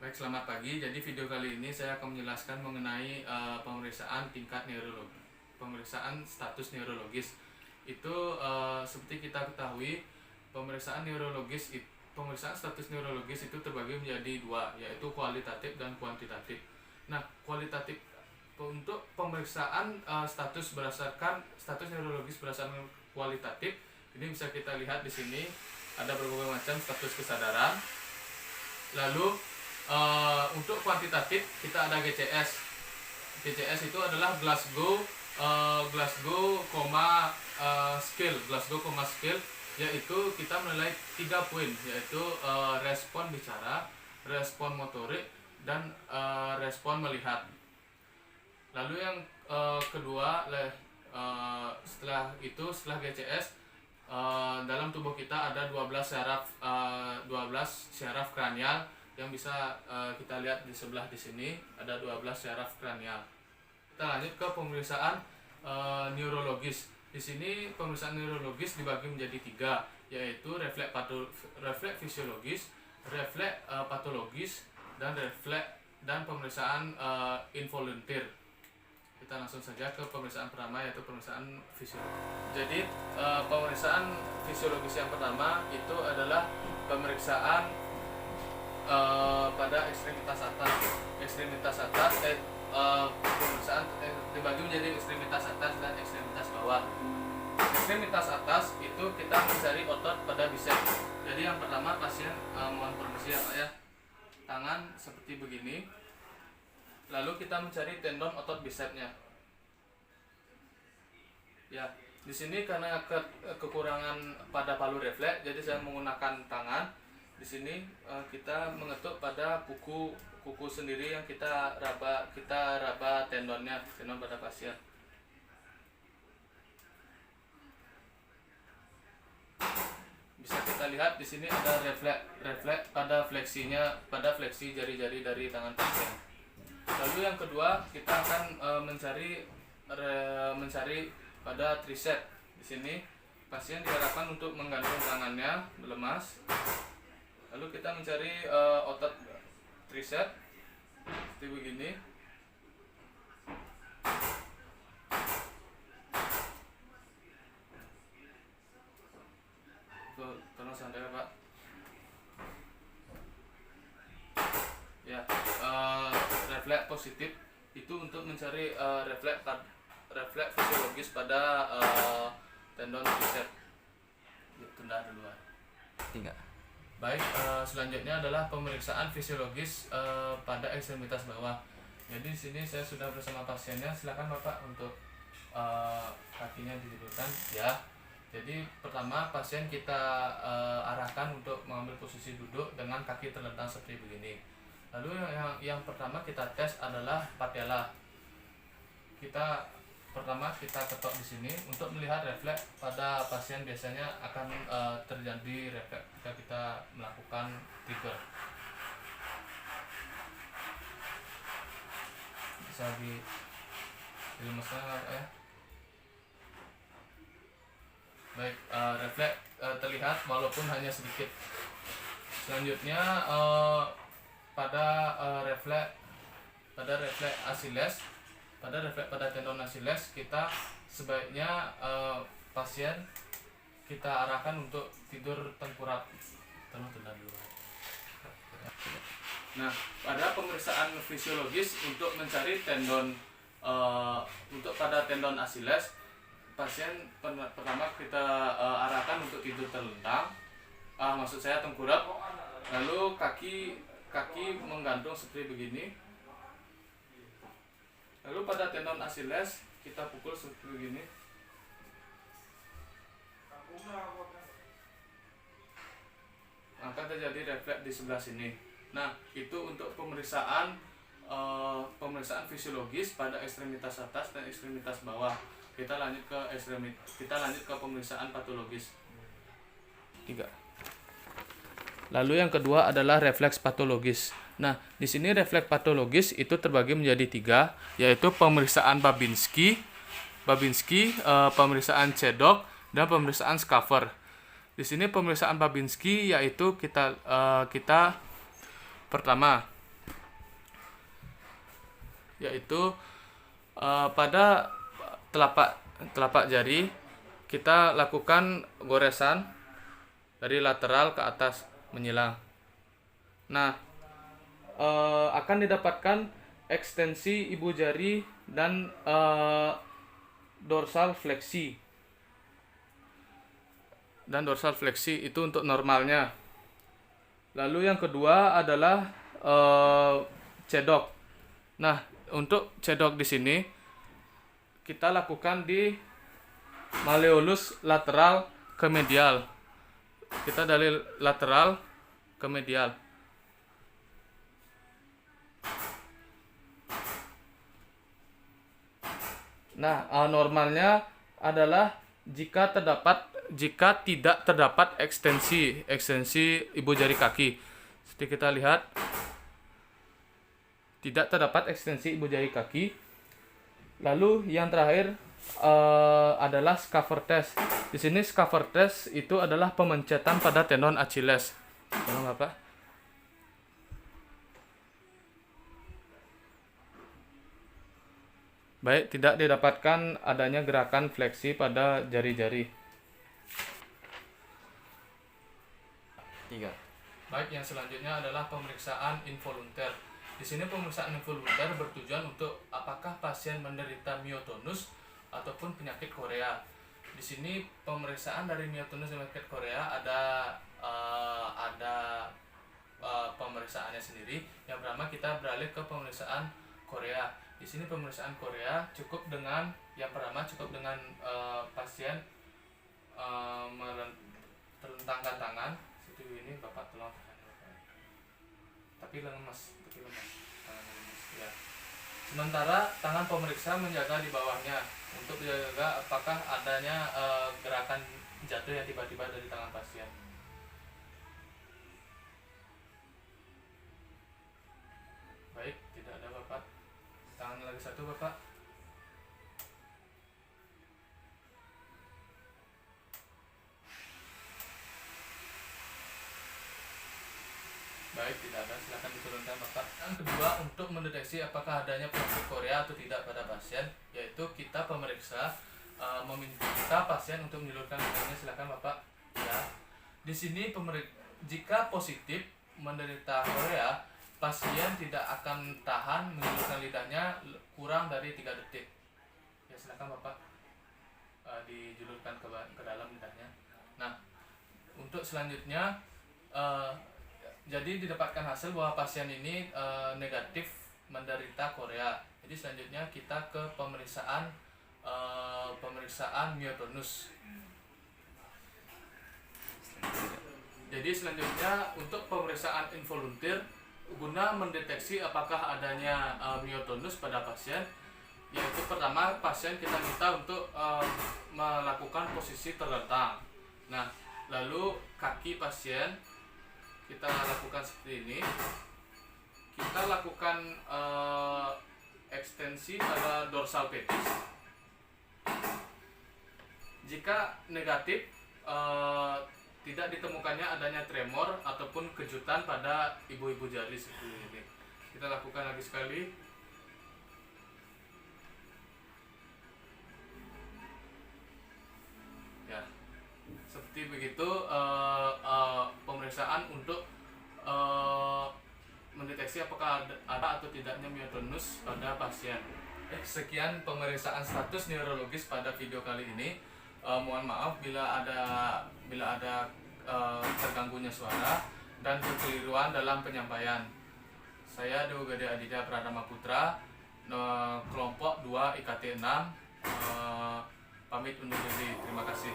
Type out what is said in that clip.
Baik, selamat pagi. Jadi video kali ini saya akan menjelaskan mengenai pemeriksaan tingkat neurologi, pemeriksaan status neurologis. Itu seperti kita ketahui, pemeriksaan status neurologis itu terbagi menjadi dua, yaitu kualitatif dan kuantitatif. Nah, kualitatif untuk pemeriksaan status neurologis berdasarkan kualitatif, ini bisa kita lihat di sini ada berbagai macam status kesadaran. Lalu untuk kuantitatif kita ada GCS. GCS itu adalah Glasgow Scale, yaitu kita menilai 3 poin, yaitu respon bicara, respon motorik, dan respon melihat. Lalu yang kedua, setelah GCS, dalam tubuh kita ada 12 syaraf kranial yang bisa kita lihat di sebelah di sini ada 12 syaraf kranial. Kita lanjut ke pemeriksaan neurologis. Di sini pemeriksaan neurologis dibagi menjadi 3, yaitu refleks fisiologis, refleks patologis, dan pemeriksaan involunteer. Kita langsung saja ke pemeriksaan pertama, yaitu pemeriksaan fisiologis. Jadi pemeriksaan fisiologis yang pertama itu adalah pemeriksaan pada ekstremitas atas. Pemeriksaan dibagi menjadi ekstremitas atas dan ekstremitas bawah. Ekstremitas atas itu kita mencari otot pada bisep. Jadi yang pertama pasien mohon permisi ya Pak ya, tangan seperti begini. Lalu kita mencari tendon otot bisepnya. Ya, di sini karena kekurangan pada palu refleks, jadi saya menggunakan tangan. Di sini kita mengetuk pada kuku sendiri yang kita raba tendon pada pasien. Bisa kita lihat di sini ada refleks pada fleksi jari-jari dari tangan pasien. Lalu yang kedua kita akan mencari pada tricep. Di sini pasien diharapkan untuk menggantung tangannya melemas. Lalu kita mencari otot tricep seperti begini. Tolong santai Pak. Ya, refleks positif itu untuk mencari refleks fisiologis pada tendon tricep. Tunda duluan. Tiga. Baik, selanjutnya adalah pemeriksaan fisiologis pada ekstremitas bawah. Jadi di sini saya sudah bersama pasiennya. Silakan Bapak untuk kakinya didudukkan. Ya. Jadi pertama pasien kita arahkan untuk mengambil posisi duduk dengan kaki terlentang seperti begini. Lalu yang pertama kita tes adalah patella. Pertama kita ketok di sini untuk melihat refleks pada pasien. Biasanya akan terjadi refleks ketika kita melakukan trigger. Bisa dilemeskan ya. Baik, refleks terlihat walaupun hanya sedikit. Selanjutnya pada refleks Achilles. Pada refleks pada tendon Achilles kita sebaiknya pasien kita arahkan untuk tidur tengkurap. Nah, pada pemeriksaan fisiologis untuk mencari pada tendon Achilles, pasien pertama kita arahkan untuk tidur terlentang. Maksud saya tengkurap. Lalu kaki menggantung seperti begini. Lalu pada tendon Achilles kita pukul seperti begini. Akan terjadi refleks di sebelah sini. Nah, itu untuk pemeriksaan fisiologis pada ekstremitas atas dan ekstremitas bawah. Kita lanjut ke pemeriksaan patologis. 3. Lalu yang kedua adalah refleks patologis. Nah, di sini refleks patologis itu terbagi menjadi 3, yaitu pemeriksaan Babinski, pemeriksaan Chedok, dan pemeriksaan Schafer. Di sini pemeriksaan Babinski yaitu kita pertama yaitu pada telapak jari kita lakukan goresan dari lateral ke atas menyilang. Nah, akan didapatkan ekstensi ibu jari dan dorsal fleksi. Dan dorsal fleksi itu untuk normalnya. Lalu yang kedua adalah cedok. Nah, untuk cedok di sini kita lakukan di malleolus lateral ke medial. Kita dari lateral ke medial. Nah, normalnya adalah jika tidak terdapat ekstensi ibu jari kaki. Seperti kita lihat, tidak terdapat ekstensi ibu jari kaki. Lalu yang terakhir adalah scafer test. Di sini scafer test itu adalah pemencetan pada tendon Achilles. Tolong Bapak. Baik, tidak didapatkan adanya gerakan fleksi pada jari-jari. 3. Baik, yang selanjutnya adalah pemeriksaan involunter. Di sini pemeriksaan involunter bertujuan untuk apakah pasien menderita myotonus ataupun penyakit Korea. Di sini pemeriksaan dari myotonus dan penyakit Korea ada pemeriksaannya sendiri. Yang pertama kita beralih ke pemeriksaan Korea. Di sini pemeriksaan Korea cukup dengan pasien terlentangkan tangan. Situ ini Bapak tolong tahan. Tapi lemas. Ya. Sementara tangan pemeriksa menjaga di bawahnya untuk menjaga apakah adanya gerakan jatuh yang tiba-tiba dari tangan pasien. Baik, tidak ada Bapak. Tangan lagi satu Bapak. Baik, tidak ada. Silakan diturunkan Bapak. Yang kedua, untuk mendeteksi apakah adanya penyakit Korea atau tidak pada pasien, yaitu kita pemeriksa meminta pasien untuk menjulurkan lidahnya. Silakan Bapak. Ya. Di sini jika positif menderita Korea, pasien tidak akan tahan menjulurkan lidahnya kurang dari 3 detik. Ya, silakan Bapak dijulurkan ke dalam lidahnya. Nah, untuk selanjutnya jadi didapatkan hasil bahwa pasien ini negatif menderita Korea. Jadi selanjutnya kita ke pemeriksaan myotonus. Jadi selanjutnya untuk pemeriksaan involunter guna mendeteksi apakah adanya myotonus pada pasien, yaitu pertama pasien kita minta untuk melakukan posisi terlentang. Nah, lalu kaki pasien kita lakukan seperti ini. Kita lakukan ekstensi pada dorsal petis. Jika negatif, tidak ditemukannya adanya tremor ataupun kejutan pada ibu-ibu jari seperti ini. Kita lakukan lagi sekali. Ya, seperti begitu pemeriksaan untuk mendeteksi apakah ada atau tidaknya myotonus pada pasien. Sekian pemeriksaan status neurologis pada video kali ini. Mohon maaf bila ada terganggunya suara dan kekeliruan dalam penyampaian. Saya Dewa Gede Aditya Pradama Putra, kelompok 2 IKT 6, pamit undur diri. Terima kasih.